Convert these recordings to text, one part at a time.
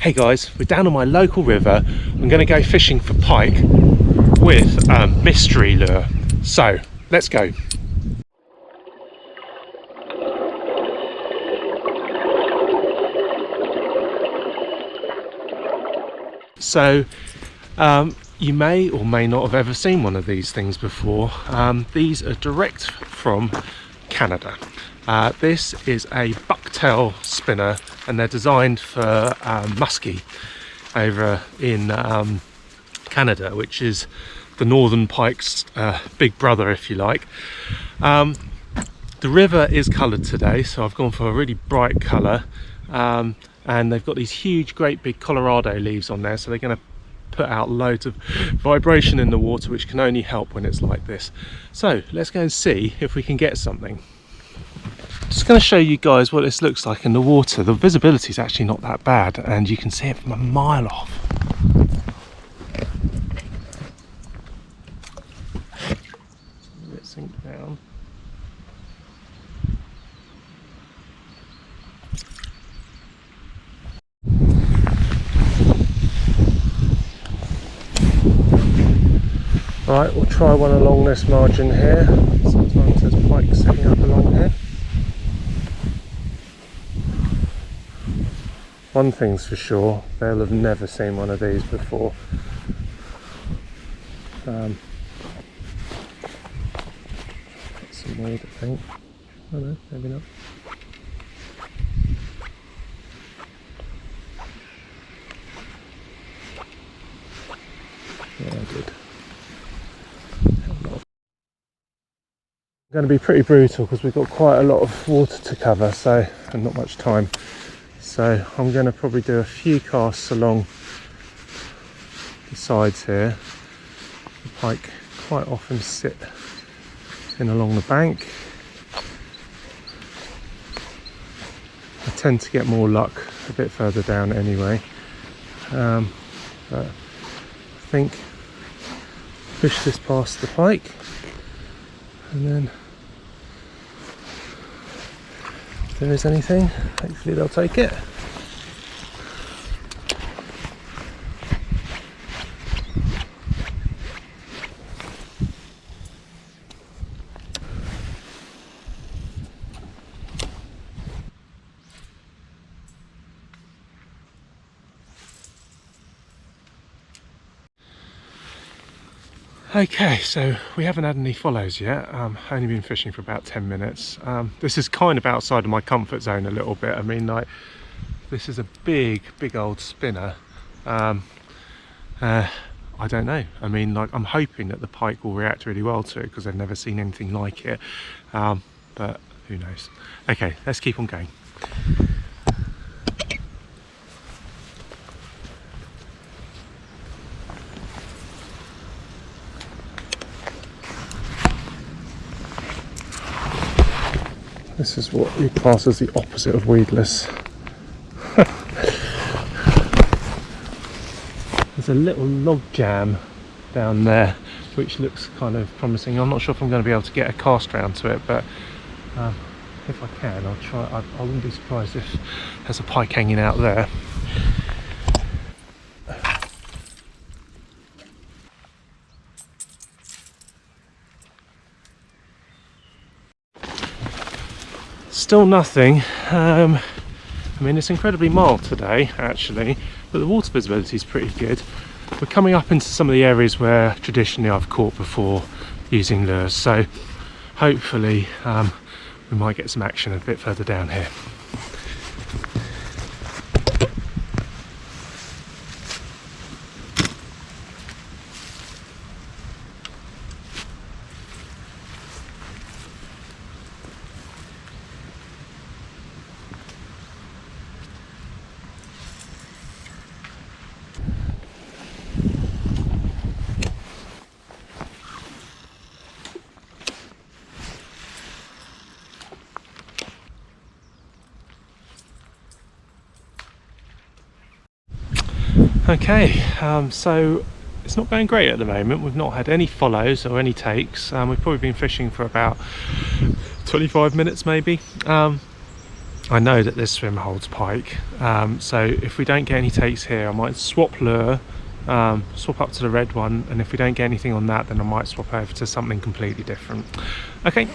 Hey guys, we're down on my local river. I'm going to go fishing for pike with a mystery lure. So, let's go. So, you may or may not have ever seen one of these things before. These are direct from Canada. This is a bucktail spinner, and they're designed for musky over in Canada, which is the northern pike's big brother, if you like. The river is coloured today, so I've gone for a really bright colour, and they've got these huge, great big Colorado leaves on there, so they're going to put out loads of vibration in the water, which can only help when it's like this. So let's go and see if we can get something. Just going to show you guys what this looks like in the water. The visibility is actually not that bad, and you can see it from a mile off. Let it sink down. Right, we'll try one along this margin here. Sometimes there's pike sitting up along here. One thing's for sure, they'll have never seen one of these before. Get some weed, I think. Oh no, maybe not. Yeah, good. I'm going to be pretty brutal because we've got quite a lot of water to cover, so, and not much time. So I'm going to probably do a few casts along the sides here. The pike quite often sit in along the bank. I tend to get more luck a bit further down anyway. But I think push this past the pike, and then if there is anything, hopefully they'll take it. Okay, so we haven't had any follows yet. Only been fishing for about 10 minutes. This is kind of outside of my comfort zone a little bit. I mean, like, this is a big old spinner. I don't know. I mean, like, I'm hoping that the pike will react really well to it because they've never seen anything like it. But who knows? Okay, let's keep on going. This is what you class as the opposite of weedless. There's a little log jam down there which looks kind of promising. I'm not sure if I'm going to be able to get a cast round to it, but if I can, I'll try. I wouldn't be surprised if there's a pike hanging out there. Still nothing. I mean, it's incredibly mild today actually, but the water visibility is pretty good. We're coming up into some of the areas where traditionally I've caught before using lures, so hopefully we might get some action a bit further down here. Okay, so it's not going great at the moment. We've not had any follows or any takes. We've probably been fishing for about 25 minutes maybe. I know that this swim holds pike, so if we don't get any takes here, I might swap lure, swap up to the red one, and if we don't get anything on that, then I might swap over to something completely different. Okay.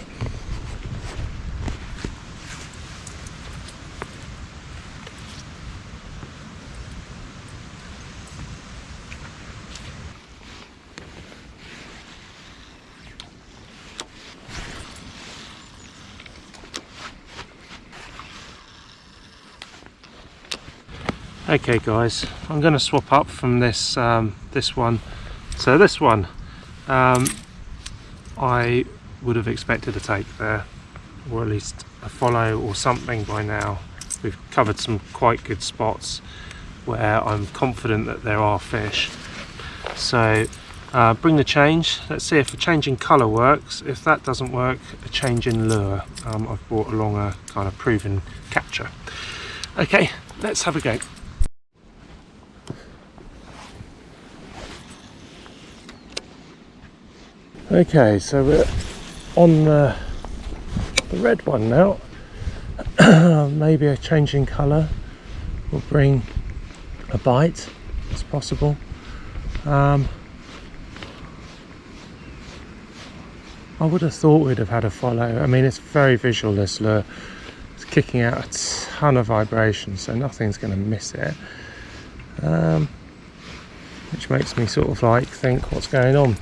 Okay guys, I'm going to swap up from this this one. So this one, I would have expected a take there, or at least a follow or something by now. We've covered some quite good spots where I'm confident that there are fish. So bring the change. Let's see if a change in colour works. If that doesn't work, a change in lure. I've brought along a kind of proven catcher. Okay, let's have a go. Okay, so we're on the red one now. Maybe a change in colour will bring a bite. It's possible. I would have thought we'd have had a follow. I mean, it's very visual, this lure. It's kicking out a ton of vibration, so nothing's going to miss it. Which makes me sort of like think what's going on.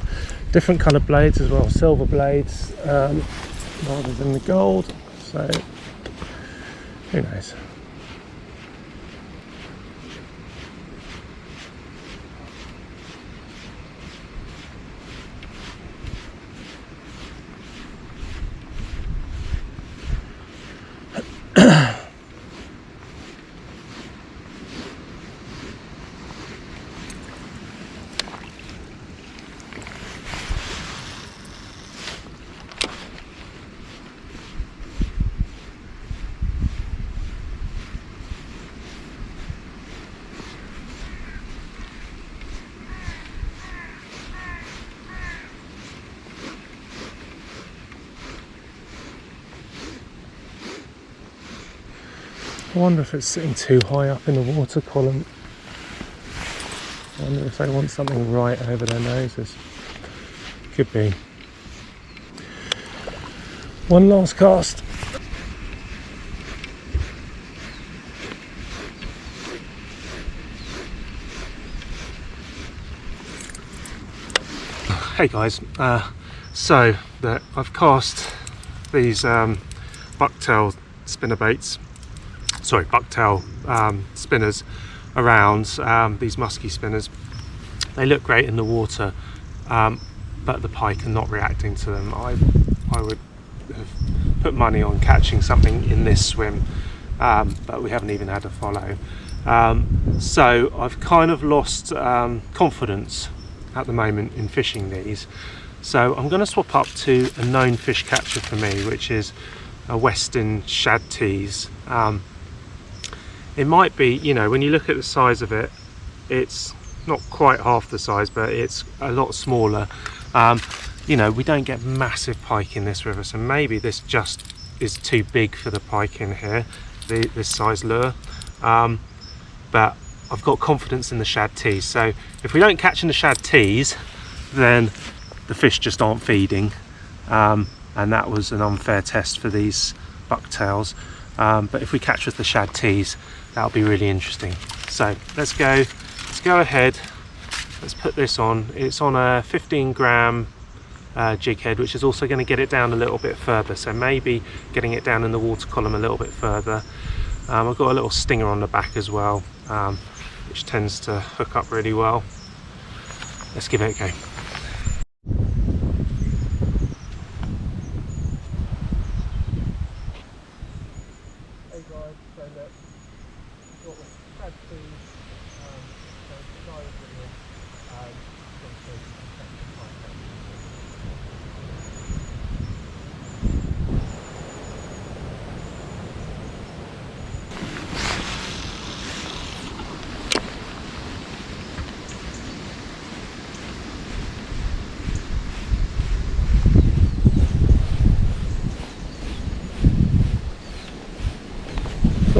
Different coloured blades as well, silver blades rather than the gold, so who knows. I wonder if it's sitting too high up in the water column. I wonder if they want something right over their noses. Could be. One last cast. Hey guys, so that I've cast these bucktail spinnerbaits. Sorry, bucktail spinners around, these musky spinners. They look great in the water, but the pike are not reacting to them. I would have put money on catching something in this swim, but we haven't even had a follow. So I've kind of lost confidence at the moment in fishing these. So I'm going to swap up to a known fish catcher for me, which is a Western shad tease. It might be, you know, when you look at the size of it, it's not quite half the size, but it's a lot smaller. You know, we don't get massive pike in this river, so maybe this just is too big for the pike in here, this size lure. But I've got confidence in the shad tease, so if we don't catch in the shad tease, then the fish just aren't feeding, and that was an unfair test for these bucktails. But if we catch with the shad tease, that'll be really interesting. So let's go ahead, let's put this on. It's on a 15-gram jig head, which is also going to get it down a little bit further, so maybe getting it down in the water column a little bit further. I've got a little stinger on the back as well, which tends to hook up really well. Let's give it a go. Hey guys, so look, I've got a shad tease, so Daiwa Zillion,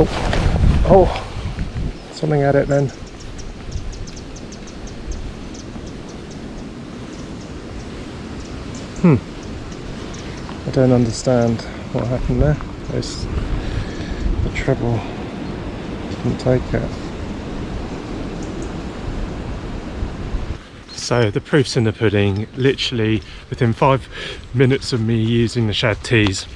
Oh, something at it then. I don't understand what happened there. It's the treble didn't take it. So the proof's in the pudding. Literally within 5 minutes of me using the shad teas,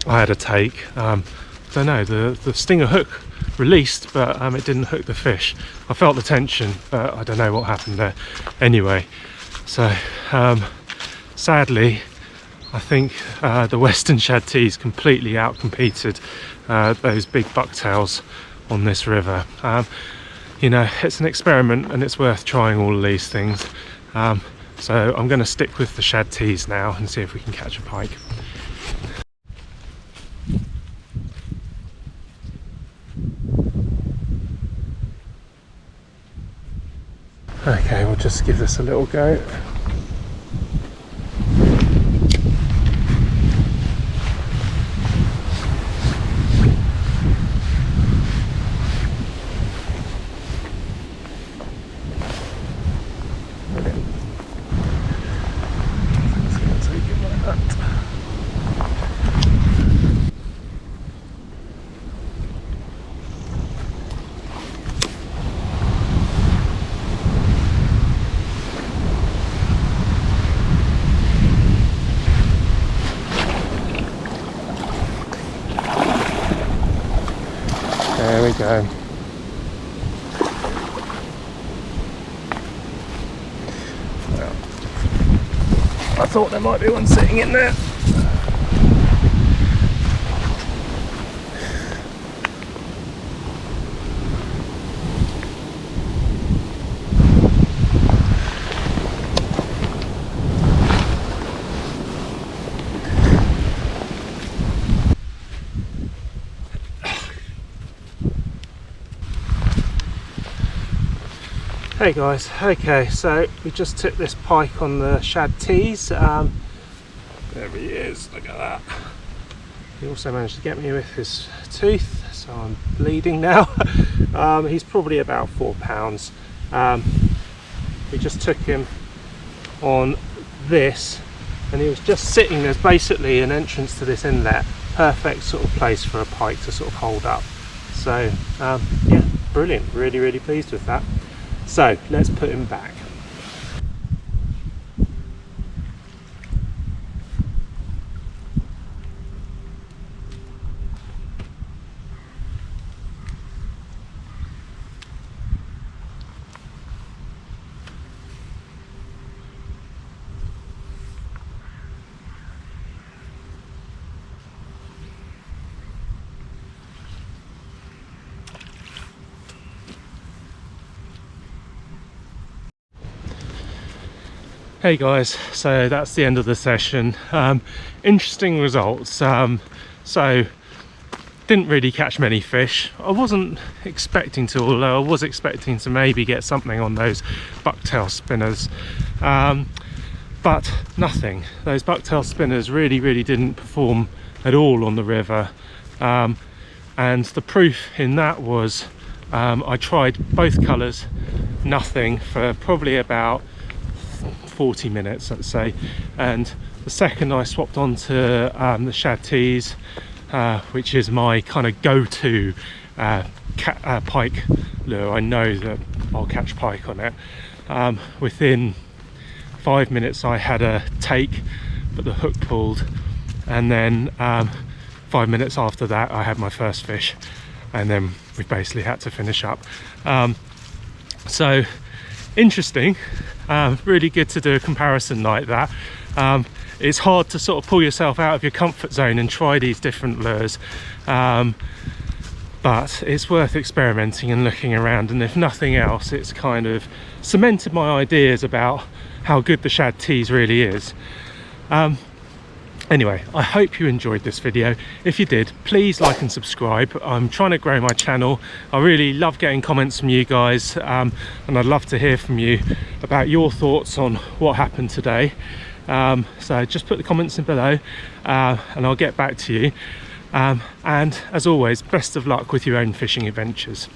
I had a take. Don't know, the stinger hook released, but it didn't hook the fish. I felt the tension, but I don't know what happened there. Anyway, so sadly, I think the Western shad teas completely outcompeted those big bucktails on this river. You know, it's an experiment and it's worth trying all of these things. So I'm going to stick with the shad teas now and see if we can catch a pike. Okay, we'll just give this a little go. There we go. Well, I thought there might be one sitting in there. Hey guys, okay, so we just took this pike on the shad teas. There he is, look at that. He also managed to get me with his tooth, so I'm bleeding now. He's probably about 4 pounds. We just took him on this and he was just sitting. There's basically an entrance to this inlet, perfect sort of place for a pike to sort of hold up. So yeah, brilliant, really pleased with that. So let's put him back. Hey guys, so that's the end of the session. Interesting results. So didn't really catch many fish. I wasn't expecting to, although I was expecting to maybe get something on those bucktail spinners, but nothing. Those bucktail spinners really didn't perform at all on the river, and the proof in that was I tried both colours, nothing for probably about 40 minutes, let's say, and the second I swapped onto the shad teas, which is my kind of go-to pike lure. I know that I'll catch pike on it. Within 5 minutes I had a take, but the hook pulled, and then 5 minutes after that I had my first fish, and then we basically had to finish up. So interesting. Really good to do a comparison like that. It's hard to sort of pull yourself out of your comfort zone and try these different lures, but it's worth experimenting and looking around, and if nothing else it's kind of cemented my ideas about how good the shad teas really is. Anyway, I hope you enjoyed this video. If you did, please like and subscribe. I'm trying to grow my channel. I really love getting comments from you guys, and I'd love to hear from you about your thoughts on what happened today. So just put the comments in below, and I'll get back to you. And as always, best of luck with your own fishing adventures.